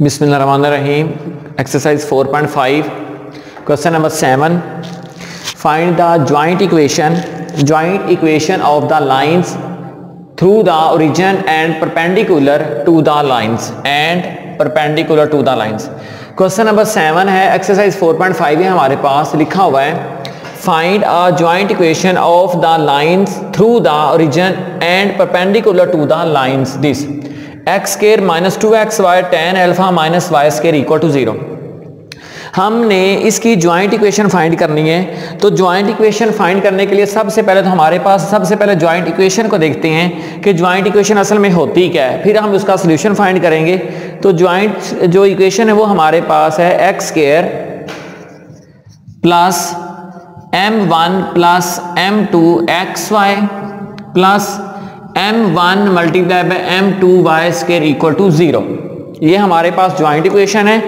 बिस्मिल्लाहिर्रहमानिर्रहीम। Exercise 4.5 question number 7। Find the joint equation of the lines through the origin and perpendicular to the lines question number 7 है। Exercise 4.5 है हमारे पास, लिखा हुआ है find a joint equation of the lines through the origin and perpendicular to the lines this X square minus 2xy tan alpha minus Y square equal to 0। हमने इसकी joint equation find करनी है। तो ज्वाइंट इक्वेशन फाइंड करने के लिए सबसे पहले तो हमारे पास ज्वाइंट इक्वेशन को देखते हैं कि ज्वाइंट इक्वेशन असल में होती क्या है, फिर हम उसका सोल्यूशन फाइंड करेंगे। तो ज्वाइंट जो इक्वेशन है वो हमारे पास है X square plus m1 plus m2 xy plus m1 multiply by m2 Y square equal to 0। ये हमारे पास ज्वाइंट इक्वेशन है।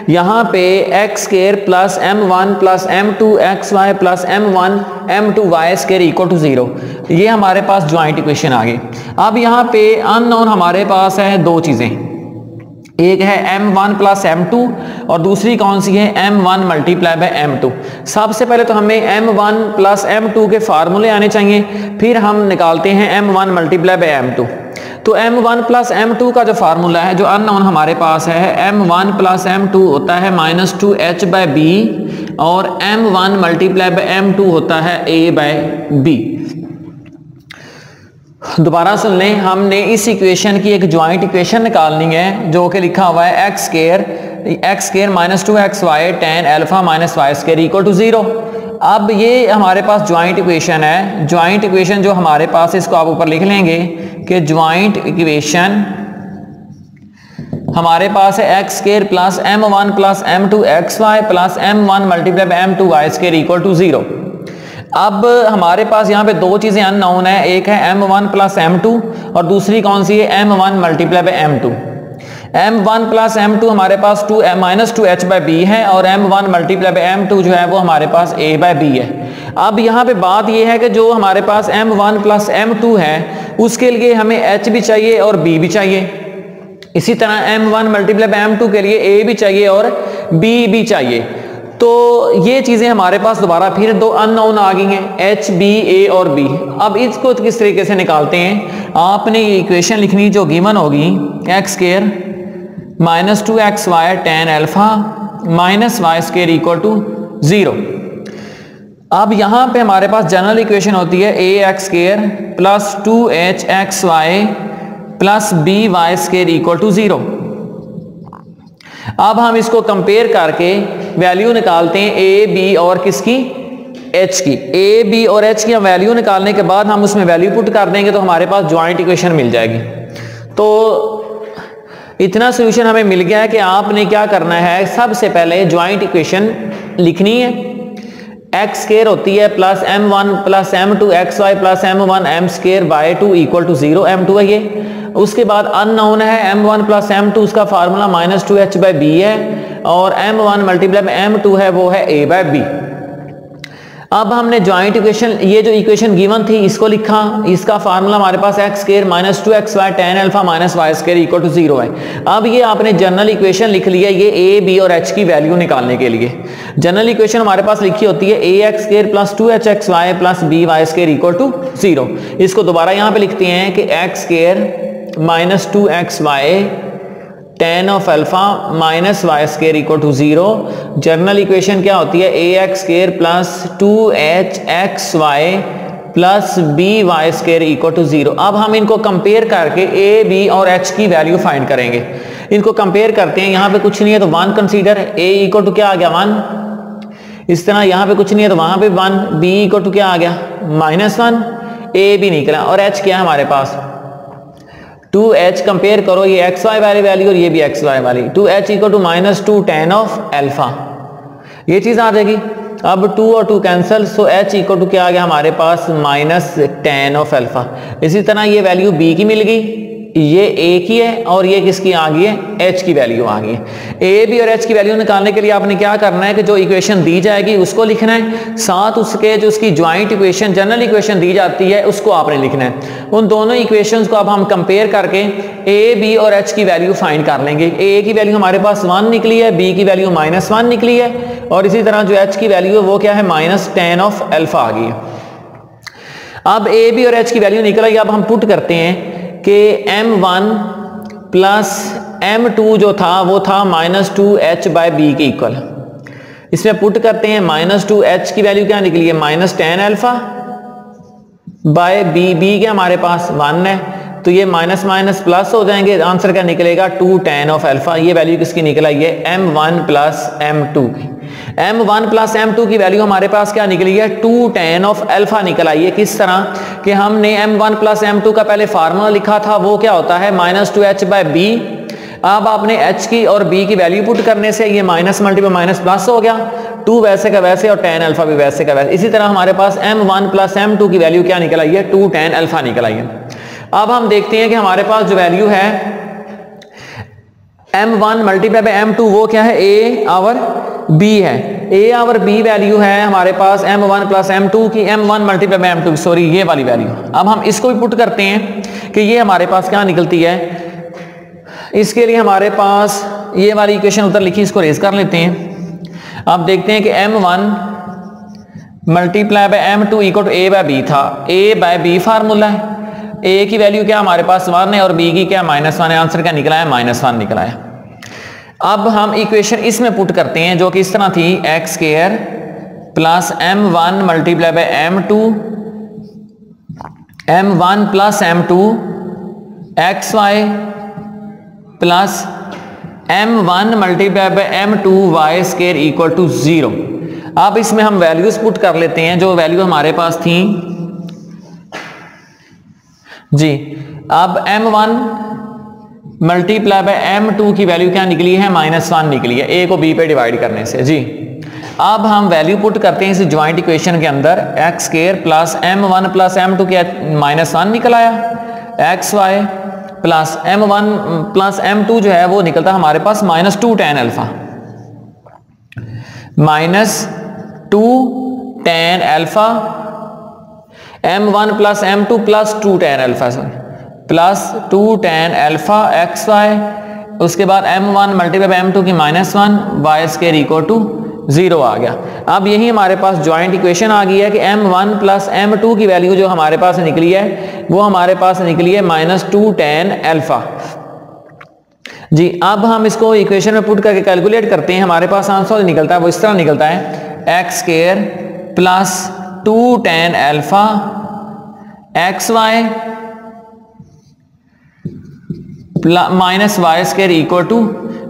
यहाँ पे X square plus m1 plus m2 xy plus m1 m2 Y square equal to 0, ये हमारे पास joint equation आ गई। अब यहाँ पे अननोन हमारे पास है दो चीज़ें, एक है m1 प्लस m2 और दूसरी कौन सी है m1 मल्टीप्लाई बाय m2। सबसे पहले तो हमें m1 प्लस m2 के फार्मूले आने चाहिए, फिर हम निकालते हैं m1 मल्टीप्लाई बाय m2। तो m1 प्लस m2 का जो फार्मूला है जो अननोन हमारे पास है, m1 प्लस m2 होता है माइनस 2h बाय बी और m1 मल्टीप्लाई बाय m2 होता है a बाय बी। दोबारा सुन लें, हमने इस इक्वेशन की एक ज्वाइंट इक्वेशन निकालनी है जो कि लिखा हुआ है X square minus 2xy tan alpha minus Y square equal to 0। अब ये हमारे पास ज्वाइंट इक्वेशन है। ज्वाइंट इक्वेशन जो हमारे पास, इसको आप ऊपर लिख लेंगे कि ज्वाइंट इक्वेशन हमारे पास है X square plus m1 plus m2 xy plus m1 multiply by m2 Y square equal to 0। अब हमारे पास यहाँ पे दो चीज़ें अननोन है, एक है m1 प्लस m2 और दूसरी कौन सी है m1 multiply by m2। m1 plus m2 हमारे पास माइनस 2h बाय बी है और m1 मल्टीप्लाई बाय m2 जो है वो हमारे पास a बाय बी है। अब यहाँ पे बात ये है कि जो हमारे पास m1 प्लस m2 है उसके लिए हमें h भी चाहिए और b भी चाहिए। इसी तरह m1 मल्टीप्लाई बाय m2 के लिए a भी चाहिए और b भी चाहिए। तो ये चीज़ें हमारे पास दोबारा फिर दो अननोन आ गई हैं, h, b, a और b। अब इसको किस तरीके से निकालते हैं, आपने ये इक्वेशन लिखनी जो गिवन होगी X square minus 2xy tan alpha minus Y square equal to 0। अब यहाँ पे हमारे पास जनरल इक्वेशन होती है a x square plus 2hxy plus b Y square equal to 0। अब हम इसको कंपेयर करके वैल्यू निकालते हैं a, b और किसकी, h की। a, b और h की हम वैल्यू निकालने के बाद हम उसमें वैल्यू पुट कर देंगे तो हमारे पास ज्वाइंट इक्वेशन मिल जाएगी। तो इतना सोल्यूशन हमें मिल गया है कि आपने क्या करना है, सबसे पहले ज्वाइंट इक्वेशन लिखनी है। एक्स स्क्वायर होती है plus m1 plus m2 xy plus m1 m square by 2 equal to 0, m2 है ये। उसके बाद अननोन है m1 प्लस m2, उसका formula minus 2h bye B है और m1 मल्टीप्लाई बाय m2 है वो है a बाय बी। अब हमने ज्वाइंट इक्वेशन, ये जो इक्वेशन गिवन थी इसको लिखा, इसका फार्मूला हमारे पास X square minus 2xy tan alpha minus Y square equal to 0 है। अब ये आपने जनरल इक्वेशन लिख लिया ये a, b और h की वैल्यू निकालने के लिए। जनरल इक्वेशन हमारे पास लिखी होती है a x square plus 2hxy plus b Y square equal to 0। इसको दोबारा यहाँ पे लिखते हैं कि X square minus 2xy tan of alpha minus Y square equal to 0। General equation क्या होती है a x square plus 2hxy plus b Y square equal to 0। अब हम इनको कंपेयर करके a, b और h की वैल्यू फाइंड करेंगे। इनको कंपेयर करते हैं, यहाँ पे कुछ नहीं है तो 1 कंसीडर, a इक्वल टू क्या आ गया 1। इस तरह यहाँ पे कुछ नहीं है तो वहाँ पे 1, b इक्वल टू क्या आ गया -1, a भी निकला और h क्या है हमारे पास 2h। कंपेयर करो ये xy वाली वैल्यू और ये भी xy वाली, 2h equal to minus 2 tan of alpha, ये चीज आ जाएगी। अब 2 और 2 cancel, so h equal to क्या आ गया हमारे पास माइनस tan ऑफ अल्फा। इसी तरह ये वैल्यू b की मिल गई ये ए की है और ये किसकी आ गई है, एच की वैल्यू आ गई है। ए बी और एच की वैल्यू निकालने के लिए आपने क्या करना है कि जो इक्वेशन दी जाएगी उसको लिखना है, साथ उसके जो उसकी ज्वाइंट इक्वेशन जनरल इक्वेशन दी जाती है उसको आपने लिखना है। उन दोनों इक्वेशंस को अब हम कंपेयर करके ए बी और एच की वैल्यू फाइंड कर लेंगे। ए की वैल्यू हमारे पास 1 निकली है, बी की वैल्यू -1 निकली है और इसी तरह जो एच की वैल्यू है वो क्या है, -tan ऑफ अल्फा आ गई है। अब ए बी और एच की वैल्यू निकल आई। अब हम पुट करते हैं कि m1 प्लस m2 जो था वो था -2h/b के इक्वल। इसमें पुट करते हैं -2h की वैल्यू क्या निकली है, -tan अल्फा बाय b के हमारे पास 1 है तो ये माइनस माइनस प्लस हो जाएंगे, आंसर क्या निकलेगा 2tan ऑफ अल्फा। ये वैल्यू किसकी निकल आई है, m1 प्लस m2 की। m1 प्लस m2 की वैल्यू हमारे पास क्या निकली है, 2tan ऑफ अल्फा निकल आई है। किस तरह कि हमने m1 प्लस m2 का पहले फार्मूला लिखा था वो क्या होता है -2h/b। अब आपने h की और b की वैल्यू पुट करने से ये माइनस मल्टीपल माइनस प्लस हो गया, 2 वैसे का वैसे और tan अल्फा भी वैसे का वैसे। इसी तरह हमारे पास m1 प्लस m2 की वैल्यू क्या निकल आई है, 2tan अल्फा निकल आई है। अब हम देखते हैं कि हमारे पास जो वैल्यू है m1 मल्टीप्लाई बाय m2 वो क्या है, a आवर b है। a आवर b वैल्यू है हमारे पास m1 प्लस m2 की, m1 multiply by m2 sorry ये वाली वैल्यू। अब हम इसको भी पुट करते हैं कि ये हमारे पास क्या निकलती है। इसके लिए हमारे पास ये वाली इक्वेशन उधर लिखी, इसको रेज कर लेते हैं। अब देखते हैं कि m1 multiply by m2 equal to a by b था। a बाय b फार्मूला है, a की वैल्यू क्या हमारे पास 1 है और b की क्या -1 है। आंसर क्या निकला है, -1 निकला है। अब हम इक्वेशन इसमें पुट करते हैं जो कि इस तरह थी, x² plus m1 multiply by m2 m1 plus m2 xy plus m1 multiply by m2 y² equal to 0। अब इसमें हम वैल्यूज पुट कर लेते हैं जो वैल्यू हमारे पास थी जी। अब m1 मल्टीप्लाई बाय m2 की वैल्यू क्या निकली है, -1 निकली है, a को b पे डिवाइड करने से जी। अब हम वैल्यू पुट करते हैं इस ज्वाइंट इक्वेशन के अंदर, x² plus m1 plus m2 के -1 निकल आया, xy plus m1 plus m2 जो है वो निकलता हमारे पास -2tan alpha, -2tan alpha m1 plus m2 plus 2tan alpha plus 2tan alpha xy, उसके बाद m1 मल्टीप्लाई बाय m2 की -1 y² इक्वल टू 0 आ गया। अब यही हमारे पास ज्वाइंट इक्वेशन आ गई है कि m1 प्लस m2 की वैल्यू जो हमारे पास निकली है वो हमारे पास निकली है -2tan अल्फा जी। अब हम इसको इक्वेशन में पुट करके कैलकुलेट करते हैं, हमारे पास आंसर निकलता है वो इस तरह निकलता है, x² plus 2tan alpha xy minus y² equal to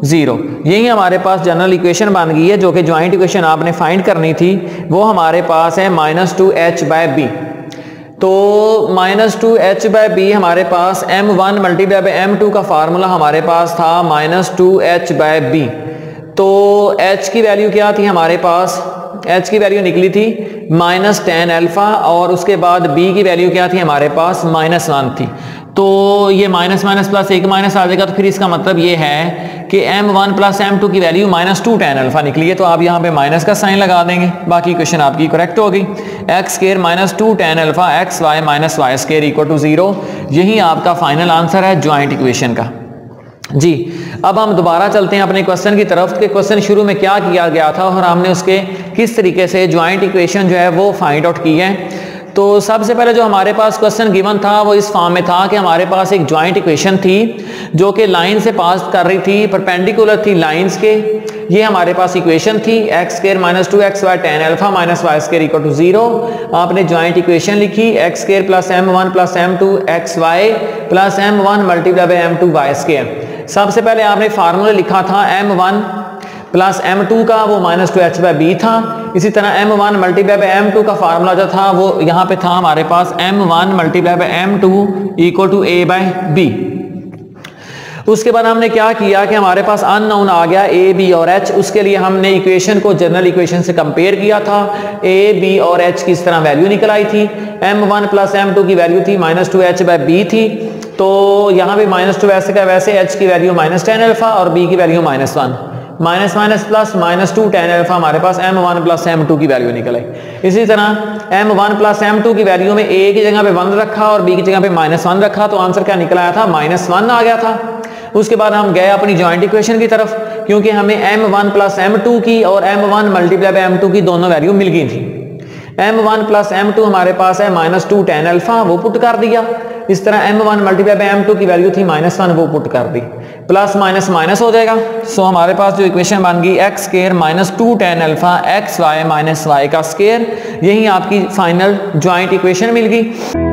0। यही हमारे पास जनरल इक्वेशन बन गई है जो कि ज्वाइंट इक्वेशन आपने फाइंड करनी थी, वो हमारे पास है -2h/b। तो -2h/b हमारे पास m1 मल्टीप्लाई बाय m2 का फार्मूला हमारे पास था -2h/b। तो h की वैल्यू क्या थी हमारे पास, h की वैल्यू निकली थी -tan अल्फा और उसके बाद b की वैल्यू क्या थी हमारे पास -1 थी। तो ये माइनस माइनस प्लस एक माइनस आ जाएगा, तो फिर इसका मतलब ये है कि m1 प्लस m2 की वैल्यू -2tan अल्फा निकली है। तो आप यहाँ पे माइनस का साइन लगा देंगे, बाकी क्वेश्चन आपकी करेक्ट होगी। x² -2tan alpha xy minus y² equal to 0। यही आपका फाइनल आंसर है ज्वाइंट इक्वेशन का जी। अब हम दोबारा चलते हैं अपने क्वेश्चन की तरफ कि क्वेश्चन शुरू में क्या किया गया था और हमने उसके किस तरीके से ज्वाइंट इक्वेशन जो है वो फाइंड आउट की है। तो सबसे पहले जो हमारे पास क्वेश्चन गिवन था वो इस फॉर्म में था कि हमारे पास एक ज्वाइंट इक्वेशन थी जो कि लाइन से पास कर रही थी, परपेंडिकुलर थी लाइंस के। ये हमारे पास इक्वेशन थी, x² -2xy tan alpha minus y² equal to 0। आपने ज्वाइंट इक्वेशन लिखी, x² plus m1 plus m2 xy plus m1 multiply by m2 y²। सबसे पहले आपने फार्मूला लिखा था m1 प्लस m2 का, वो -2h/b था। इसी तरह m1 मल्टीप्लाई बाय m2 का फार्मूला जो था वो यहाँ पे था हमारे पास m1 multiply by m2 equal to a by b। उसके बाद हमने क्या किया कि हमारे पास अननोन आ गया ए बी और एच। उसके लिए हमने इक्वेशन को जनरल इक्वेशन से कंपेयर किया था। ए बी और एच की इस तरह वैल्यू निकल आई थी। m1 प्लस m2 की वैल्यू थी -2h/b थी, तो यहाँ पे -2 वैसे का वैसे, h की वैल्यू -10 अल्फा और b की value -1, minus minus plus -2 tan alpha, हमारे पास m1 प्लस m2 की वैल्यू निकल आई। इसी तरह m1 प्लस m2 की वैल्यू में a की जगह पे 1 रखा और b की जगह पे -1 रखा, तो आंसर क्या निकल आया था? -1 आ गया था। उसके बाद हम गए अपनी जॉइंट इक्वेशन की तरफ, क्योंकि हमें m1 प्लस m2 की और m1 मल्टीप्लाई बाय m2 की दोनों वैल्यू मिल गई थी। m1 प्लस m2 हमारे पास है -2 tan अल्फा, वो पुट कर दिया। इस तरह m1 मल्टीप्लाई बाय m2 की वैल्यू थी -1, वो पुट कर दी। प्लस माइनस माइनस हो जाएगा। सो हमारे पास जो इक्वेशन बन गई x square -2 tan alpha xy -y का स्क्वायर, यही आपकी फाइनल जॉइंट इक्वेशन मिल गई।